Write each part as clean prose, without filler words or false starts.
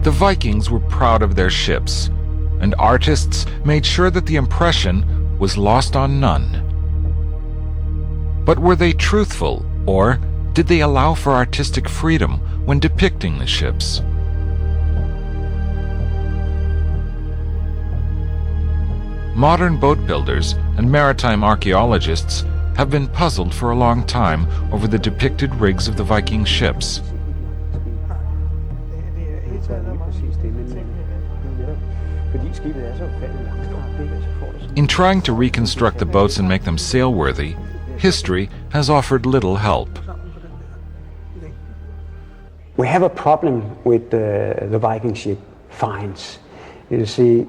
The Vikings were proud of their ships, and artists made sure that the impression was lost on none. But were they truthful, or did they allow for artistic freedom when depicting the ships? Modern boat builders and maritime archaeologists have been puzzled for a long time over the depicted rigs of the Viking ships. In trying to reconstruct the boats and make them sailworthy, history has offered little help. We have a problem with the Viking ship finds. You see,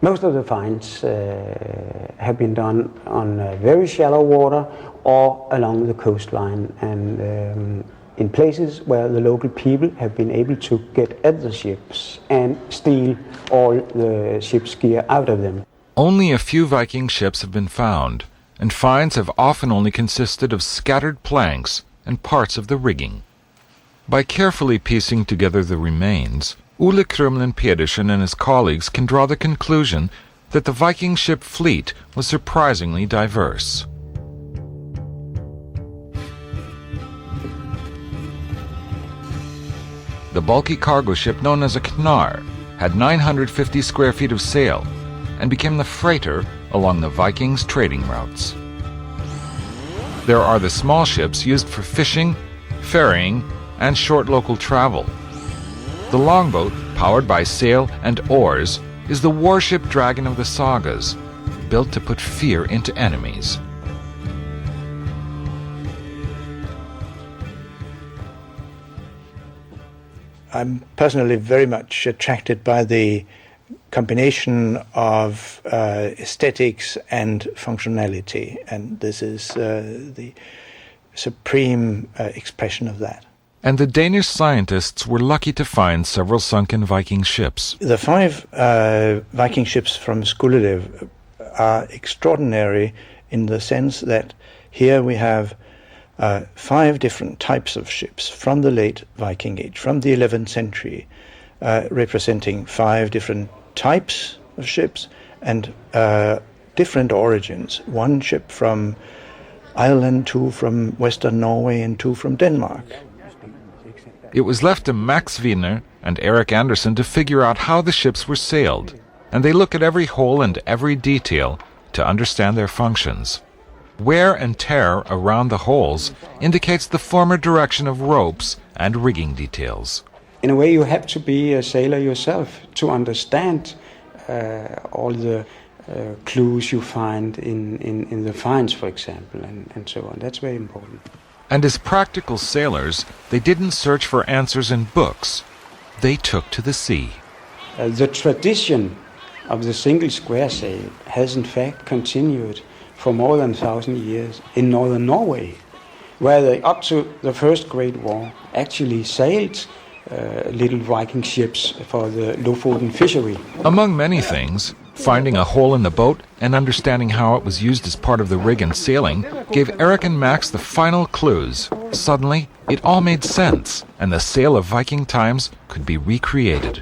most of the finds have been done on very shallow water or along the coastline, and in places where the local people have been able to get at the ships and steal all the ship's gear out of them. Only a few Viking ships have been found, and finds have often only consisted of scattered planks and parts of the rigging. By carefully piecing together the remains, Ole Krumlin Pedersen and his colleagues can draw the conclusion that the Viking ship fleet was surprisingly diverse. The bulky cargo ship known as a Knar had 950 square feet of sail and became the freighter along the Vikings' trading routes. There are the small ships used for fishing, ferrying, and short local travel. The longboat, powered by sail and oars, is the warship dragon of the sagas, built to put fear into enemies. I'm personally very much attracted by the combination of aesthetics and functionality, and this is the supreme expression of that. And the Danish scientists were lucky to find several sunken Viking ships. The 5 Viking ships from Skuldelev are extraordinary in the sense that here we have 5 different types of ships from the late Viking Age, from the 11th century, representing 5 different types of ships and different origins. 1 ship from Ireland, 2 from Western Norway, and 2 from Denmark. It was left to Max Wiener and Eric Anderson to figure out how the ships were sailed, and they look at every hole and every detail to understand their functions. Wear and tear around the holes indicates the former direction of ropes and rigging details. In a way, you have to be a sailor yourself to understand all the clues you find in the finds, for example, and so on. That's very important. And as practical sailors, they didn't search for answers in books. They took to the sea. The tradition of the single square sail has in fact continued for more than 1,000 years in northern Norway, where they, up to the First Great War, actually sailed little Viking ships for the Lofoten fishery. Among many things, finding a hole in the boat and understanding how it was used as part of the rig and sailing gave Eric and Max the final clues. Suddenly, it all made sense, and the sail of Viking times could be recreated.